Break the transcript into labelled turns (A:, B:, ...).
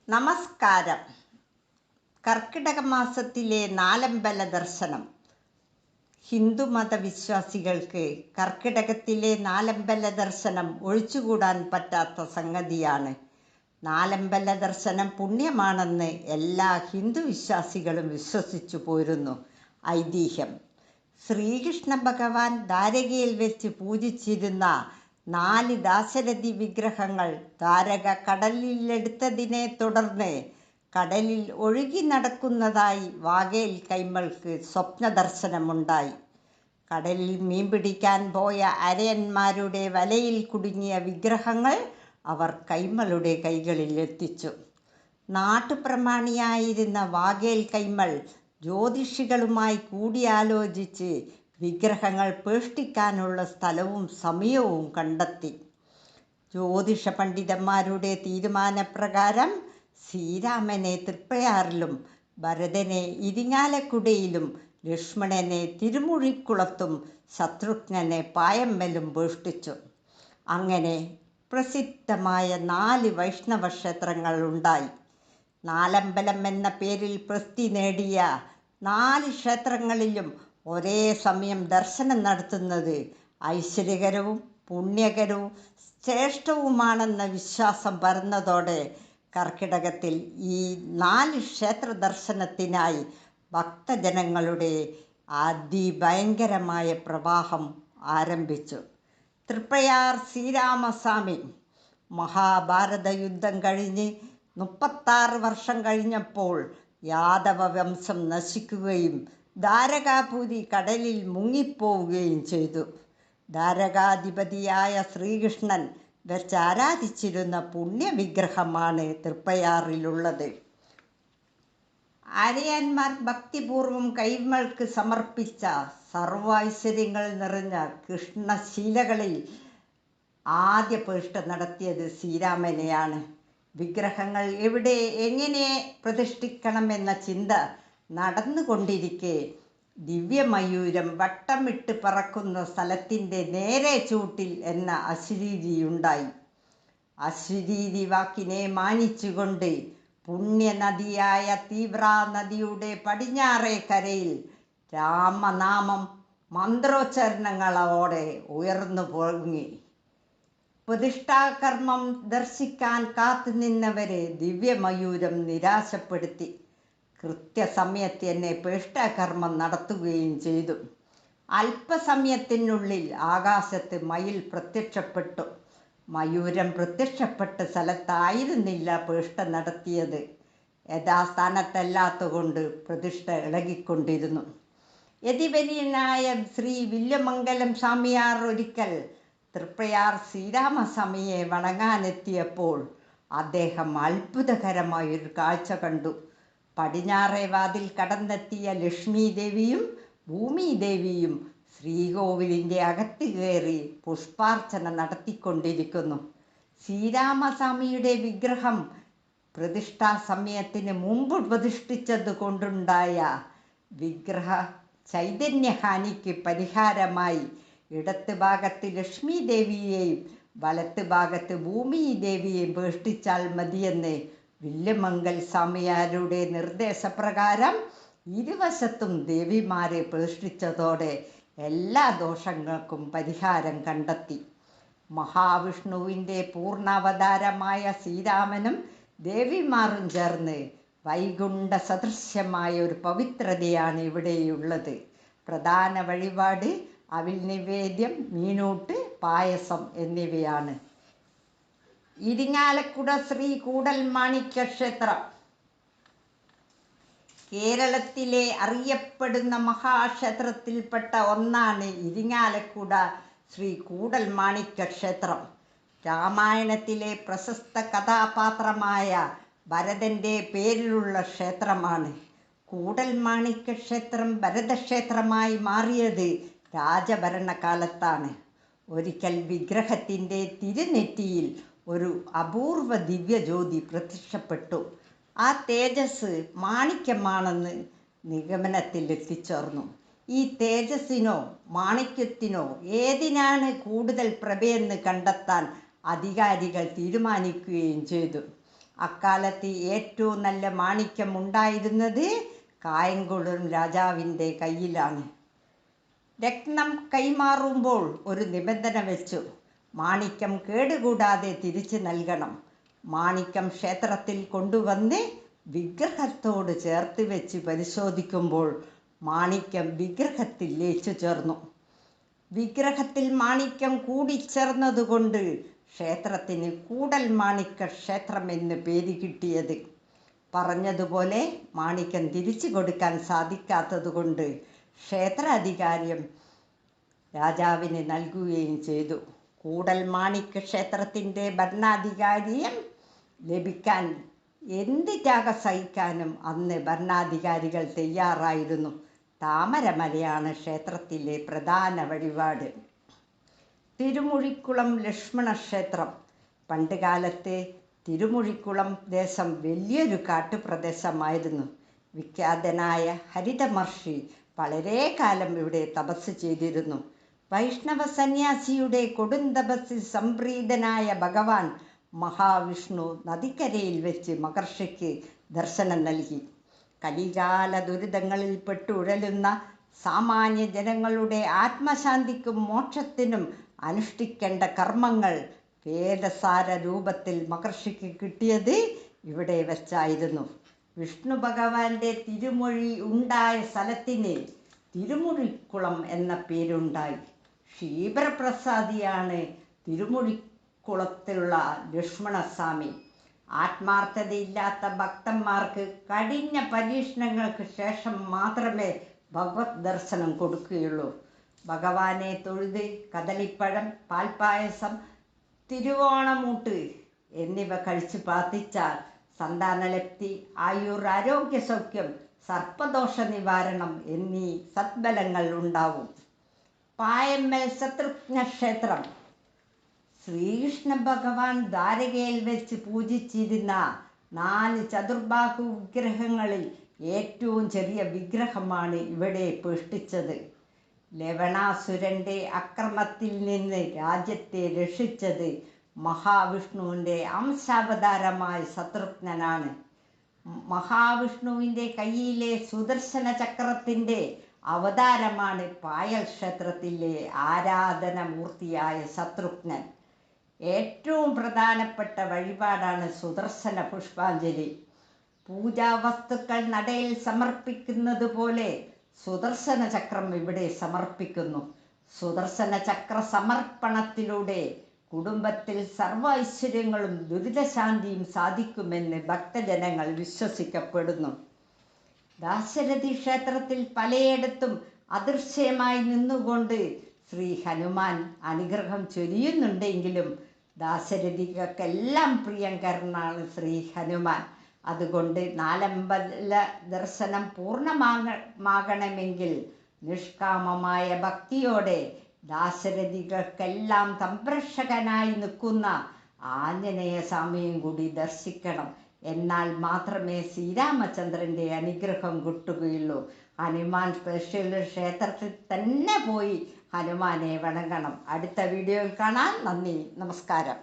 A: നമസ്കാരം. കർക്കിടക മാസത്തിലെ നാലമ്പല ദർശനം. ഹിന്ദുമത വിശ്വാസികൾക്ക് കർക്കിടകത്തിലെ നാലമ്പല ദർശനം ഒഴിച്ചുകൂടാൻ പറ്റാത്ത സംഗതിയാണ്. നാലമ്പല ദർശനം പുണ്യമാണെന്ന് എല്ലാ ഹിന്ദു വിശ്വാസികളും വിശ്വസിച്ചു പോരുന്നു. ഐതിഹ്യം: ശ്രീകൃഷ്ണ ഭഗവാൻ ദ്വാരകയിൽ വെച്ച് പൂജിച്ചിരുന്ന 4 ദാശരഥി വിഗ്രഹങ്ങൾ ദ്വാരക കടലിലെടുത്തതിനെ തുടർന്ന് കടലിൽ ഒഴുകി നടക്കുന്നതായി വാകേൽ കൈമൾക്ക് സ്വപ്നദർശനമുണ്ടായി. കടലിൽ മീൻ പിടിക്കാൻ പോയ അരയന്മാരുടെ വലയിൽ കുടുങ്ങിയ വിഗ്രഹങ്ങൾ അവർ കൈമളുടെ കൈകളിൽ എത്തിച്ചു. നാട്ടുപ്രമാണിയായിരുന്ന വാകേൽ കൈമൾ ജ്യോതിഷികളുമായി കൂടിയാലോചിച്ച് വിഗ്രഹങ്ങൾ പ്രതിഷ്ഠിക്കാനുള്ള സ്ഥലവും സമയവും കണ്ടെത്തി. ജ്യോതിഷ പണ്ഡിതന്മാരുടെ തീരുമാനപ്രകാരം ശ്രീരാമനെ തൃപ്പയാറിലും ഭരതനെ ഇരിങ്ങാലക്കുടയിലും ലക്ഷ്മണനെ തിരുമുഴിക്കുളത്തും ശത്രുഘ്നനെ പായമ്മലും പ്രതിഷ്ഠിച്ചു. അങ്ങനെ പ്രസിദ്ധമായ 4 വൈഷ്ണവ ക്ഷേത്രങ്ങൾ ഉണ്ടായി. നാലമ്പലം എന്ന പേരിൽ പ്രസിദ്ധി നേടിയ 4 ക്ഷേത്രങ്ങളിലും ഒരേ സമയം ദർശനം നടത്തുന്നത് ഐശ്വര്യകരവും പുണ്യകരവും ശ്രേഷ്ഠവുമാണെന്ന വിശ്വാസം പരന്നതോടെ കർക്കിടകത്തിൽ ഈ 4 ക്ഷേത്ര ദർശനത്തിനായി ഭക്തജനങ്ങളുടെ അതിഭയങ്കരമായ പ്രവാഹം ആരംഭിച്ചു. തൃപ്പയാർ ശ്രീരാമസ്വാമി. മഹാഭാരത യുദ്ധം കഴിഞ്ഞ് 36 വർഷം കഴിഞ്ഞപ്പോൾ യാദവ വംശം നശിക്കുകയും ദ്വാരകാപുരി കടലിൽ മുങ്ങിപ്പോവുകയും ചെയ്തു. ദ്വാരകാധിപതിയായ ശ്രീകൃഷ്ണൻ വെച്ച് ആരാധിച്ചിരുന്ന പുണ്യവിഗ്രഹമാണ് തൃപ്പയാറിലുള്ളത്. ആര്യന്മാർ ഭക്തിപൂർവം കൈമൾക്ക് സമർപ്പിച്ച സർവ്വ ഐശ്വര്യങ്ങൾ നിറഞ്ഞ കൃഷ്ണശിലകളിൽ ആദ്യ പ്രതിഷ്ഠ നടത്തിയത് ശ്രീരാമനെയാണ്. വിഗ്രഹങ്ങൾ എവിടെ എങ്ങനെ പ്രതിഷ്ഠിക്കണമെന്ന ചിന്ത നടന്നുകൊണ്ടിരിക്കെ ദിവ്യമയൂരം വട്ടമിട്ട് പറക്കുന്ന സ്ഥലത്തിൻ്റെ നേരെ ചൂട്ടിൽ എന്ന അശരീരിയുണ്ടായി. അശരീരി വാക്കിനെ മാനിച്ചുകൊണ്ട് പുണ്യനദിയായ തീവ്ര നദിയുടെ പടിഞ്ഞാറേ കരയിൽ രാമനാമം മന്ത്രോച്ചാരണങ്ങളോടെ ഉയർന്നു പൊങ്ങി. പ്രതിഷ്ഠാകർമ്മം ദർശിക്കാൻ കാത്തുനിന്നവരെ ദിവ്യമയൂരം നിരാശപ്പെടുത്തി. കൃത്യസമയത്ത് തന്നെ പ്രതിഷ്ഠാകർമ്മം നടത്തുകയും ചെയ്തു. അല്പസമയത്തിനുള്ളിൽ ആകാശത്ത് മയിൽ പ്രത്യക്ഷപ്പെട്ടു. മയൂരം പ്രത്യക്ഷപ്പെട്ട സ്ഥലത്തായിരുന്നില്ല പ്രതിഷ്ഠ നടത്തിയത്. യഥാസ്ഥാനത്തല്ലാത്തതുകൊണ്ട് പ്രതിഷ്ഠ ഇളകിക്കൊണ്ടിരുന്നു. യതിവര്യനായ ശ്രീ വില്വമംഗലം സ്വാമിയാർ ഒരിക്കൽ തൃപ്പയാർ ശ്രീരാമസ്വാമിയെ വണങ്ങാനെത്തിയപ്പോൾ അദ്ദേഹം അത്ഭുതകരമായൊരു കാഴ്ച കണ്ടു. പടിഞ്ഞാറേ വാതിൽ കടന്നെത്തിയ ലക്ഷ്മീദേവിയും ഭൂമിദേവിയും ശ്രീകോവിലിൻ്റെ അകത്ത് കയറി പുഷ്പാർച്ചന നടത്തിക്കൊണ്ടിരിക്കുന്നു. ശ്രീരാമസ്വാമിയുടെ വിഗ്രഹം പ്രതിഷ്ഠാ സമയത്തിന് മുമ്പ് പ്രതിഷ്ഠിച്ചത് കൊണ്ടുണ്ടായ വിഗ്രഹ ചൈതന്യഹാനിക്ക് പരിഹാരമായി ഇടത്ത് ഭാഗത്ത് ലക്ഷ്മീദേവിയെയും വലത്ത് ഭാഗത്ത് ഭൂമിദേവിയെയും പ്രതിഷ്ഠിച്ചാൽ മതിയെന്ന് വില്വമംഗൽ സ്വാമിയാരുടെ നിർദ്ദേശപ്രകാരം ഇരുവശത്തും ദേവിമാരെ പ്രതിഷ്ഠിച്ചതോടെ എല്ലാ ദോഷങ്ങൾക്കും പരിഹാരം കണ്ടെത്തി. മഹാവിഷ്ണുവിൻ്റെ പൂർണ്ണാവതാരമായ ശ്രീരാമനും ദേവിമാരും ചേർന്ന് വൈകുണ്ഠ സദൃശ്യമായ ഒരു പവിത്രതയാണ് ഇവിടെയുള്ളത്. പ്രധാന വഴിപാട് അവിൽ നിവേദ്യം, മീനൂട്ട്, പായസം എന്നിവയാണ്. ഇരിങ്ങാലക്കുട ശ്രീ കൂടൽമാണിക്യ ക്ഷേത്രം കേരളത്തിലെ അറിയപ്പെടുന്ന മഹാക്ഷേത്രത്തിൽപ്പെട്ട ഒന്നാണ് ഇരിങ്ങാലക്കുട ശ്രീ കൂടൽമാണിക്യ ക്ഷേത്രം. രാമായണത്തിലെ പ്രശസ്ത കഥാപാത്രമായ ഭരതൻ്റെ പേരിലുള്ള ക്ഷേത്രമാണ്. കൂടൽമാണിക്യ ക്ഷേത്രം ഭരതക്ഷേത്രമായി മാറിയത് രാജഭരണകാലത്താണ്. ഒരിക്കൽ വിഗ്രഹത്തിൻ്റെ തിരുനെറ്റിയിൽ ഒരു അപൂർവ ദിവ്യജ്യോതി പ്രത്യക്ഷപ്പെട്ടു. ആ തേജസ് മാണിക്യമാണെന്ന് നിഗമനത്തിൽ എത്തിച്ചേർന്നു. ഈ തേജസ്സിനോ മാണിക്യത്തിനോ ഏതിനാണ് കൂടുതൽ പ്രഭയെന്ന് കണ്ടെത്താൻ അധികാരികൾ തീരുമാനിക്കുകയും ചെയ്തു. അക്കാലത്ത് ഏറ്റവും നല്ല മാണിക്യം ഉണ്ടായിരുന്നത് കായംകുളം രാജാവിൻ്റെ കയ്യിലാണ്. രത്നം കൈമാറുമ്പോൾ ഒരു നിബന്ധന വെച്ചു. മാണിക്യം കേടുകൂടാതെ തിരിച്ചു നൽകണം. മാണിക്യം ക്ഷേത്രത്തിൽ കൊണ്ടുവന്ന് വിഗ്രഹത്തോട് ചേർത്ത് വെച്ച് പരിശോധിക്കുമ്പോൾ മാണിക്യം വിഗ്രഹത്തിൽ ലയിച്ചു ചേർന്നു. വിഗ്രഹത്തിൽ മാണിക്യം കൂടിച്ചേർന്നതുകൊണ്ട് ക്ഷേത്രത്തിന് കൂടൽമാണിക്യ ക്ഷേത്രം എന്ന് പേര് കിട്ടിയത്. പറഞ്ഞതുപോലെ മാണിക്യം തിരിച്ചു കൊടുക്കാൻ സാധിക്കാത്തതുകൊണ്ട് ക്ഷേത്രാധികാരം രാജാവിന് നൽകുകയും ചെയ്തു. കൂടൽമാണിക്യ ക്ഷേത്രത്തിൻ്റെ ഭരണാധികാരിയം ലഭിക്കാൻ എന്ത് ത്യാഗം സഹിക്കാനും അന്ന് ഭരണാധികാരികൾ തയ്യാറായിരുന്നു. താമരമലയാണ് ക്ഷേത്രത്തിലെ പ്രധാന വഴിപാട്. തിരുമുഴിക്കുളം ലക്ഷ്മണ ക്ഷേത്രം. പണ്ടുകാലത്ത് തിരുമുഴിക്കുളം ദേശം വലിയൊരു കാട്ടുപ്രദേശമായിരുന്നു. വിഖ്യാതനായ ഹരിതമഹർഷി വളരെ കാലം ഇവിടെ തപസ് ചെയ്തിരുന്നു. വൈഷ്ണവ സന്യാസിയുടെ കൊടും തപസ്സിൽ സംപ്രീതനായ ഭഗവാൻ മഹാവിഷ്ണു നദിക്കരയിൽ വെച്ച് മഹർഷിക്ക് ദർശനം നൽകി. കലികാല ദുരിതങ്ങളിൽ പെട്ടുഴലുന്ന സാമാന്യ ജനങ്ങളുടെ ആത്മശാന്തിക്കും മോക്ഷത്തിനും അനുഷ്ഠിക്കേണ്ട കർമ്മങ്ങൾ വേദസാര രൂപത്തിൽ മഹർഷിക്ക് കിട്ടിയത് ഇവിടെ വെച്ചായിരുന്നു. വിഷ്ണു ഭഗവാന്റെ തിരുമൊഴി ഉണ്ടായ സ്ഥലത്തിന് തിരുമുഴിക്കുളം എന്ന പേരുണ്ടായി. ക്ഷീപ്രപ്രസാദിയാണ് തിരുമുഴിക്കുളത്തിലുള്ള ലക്ഷ്മണസ്വാമി. ആത്മാർത്ഥതയില്ലാത്ത ഭക്തന്മാർക്ക് കഠിന പരീക്ഷണങ്ങൾക്ക് ശേഷം മാത്രമേ ഭഗവത് ദർശനം കൊടുക്കുകയുള്ളൂ. ഭഗവാനെ തൊഴുത് കദളിപ്പഴം, പാൽപ്പായസം, തിരുവോണമൂട്ട് എന്നിവ കഴിച്ച് പ്രാർത്ഥിച്ചാൽ സന്താനലബ്ധി, ആരോഗ്യ സൗഖ്യം, സർപ്പദോഷ നിവാരണം എന്നീ സദ്ബലങ്ങൾ ഉണ്ടാവും. പായമ്മൽ ശത്രുഘ്ന ക്ഷേത്രം. ശ്രീകൃഷ്ണ ഭഗവാൻ ദ്വാരകയിൽ വെച്ച് പൂജിച്ചിരുന്ന 4 ചതുർബാഹു വിഗ്രഹങ്ങളിൽ ഏറ്റവും ചെറിയ വിഗ്രഹമാണ് ഇവിടെ പ്രതിഷ്ഠിച്ചത്. ലവണാസുരൻ്റെ അക്രമത്തിൽ നിന്ന് രാജ്യത്തെ രക്ഷിച്ചത് മഹാവിഷ്ണുവിൻ്റെ അംശാവതാരമായ ശത്രുഘ്നനാണ്. മഹാവിഷ്ണുവിൻ്റെ കയ്യിലെ സുദർശന ചക്രത്തിൻ്റെ അവതാരമാണ് പായൽ ക്ഷേത്രത്തിലെ ആരാധനമൂർത്തിയായ ശത്രുഘ്നൻ. ഏറ്റവും പ്രധാനപ്പെട്ട വഴിപാടാണ് സുദർശന പുഷ്പാഞ്ജലി. പൂജാവസ്തുക്കൾ നടയിൽ സമർപ്പിക്കുന്നത് പോലെ സുദർശന ചക്രം ഇവിടെ സമർപ്പിക്കുന്നു. സുദർശന ചക്ര സമർപ്പണത്തിലൂടെ കുടുംബത്തിൽ സർവ്വ ഐശ്വര്യങ്ങളും ദുരിതശാന്തിയും സാധിക്കുമെന്ന് ഭക്തജനങ്ങൾ വിശ്വസിക്കപ്പെടുന്നു. ദാശരഥി ക്ഷേത്രത്തിൽ പലയിടത്തും അദൃശ്യമായി നിന്നുകൊണ്ട് ശ്രീ ഹനുമാൻ അനുഗ്രഹം ചൊരിയുന്നുണ്ടെങ്കിലും ദാശരഥികൾക്കെല്ലാം പ്രിയങ്കരനാണ് ശ്രീ ഹനുമാൻ. അതുകൊണ്ട് നാലമ്പല ദർശനം പൂർണ്ണമാകണമെങ്കിൽ നിഷ്കാമമായ ഭക്തിയോടെ ദാശരഥികൾക്കെല്ലാം സംരക്ഷകനായി നിൽക്കുന്ന ആഞ്ജനേയ സ്വാമിയും കൂടി ദർശിക്കണം. എന്നാൽ മാത്രമേ ശ്രീരാമചന്ദ്രൻ്റെ അനുഗ്രഹം കിട്ടുകയുള്ളൂ. ഹനുമാൻ സ്പെഷ്യൽ ക്ഷേത്രത്തിൽ തന്നെ പോയി ഹനുമാനെ വണങ്ങണം. അടുത്ത വീഡിയോയിൽ കാണാം. നന്ദി, നമസ്കാരം.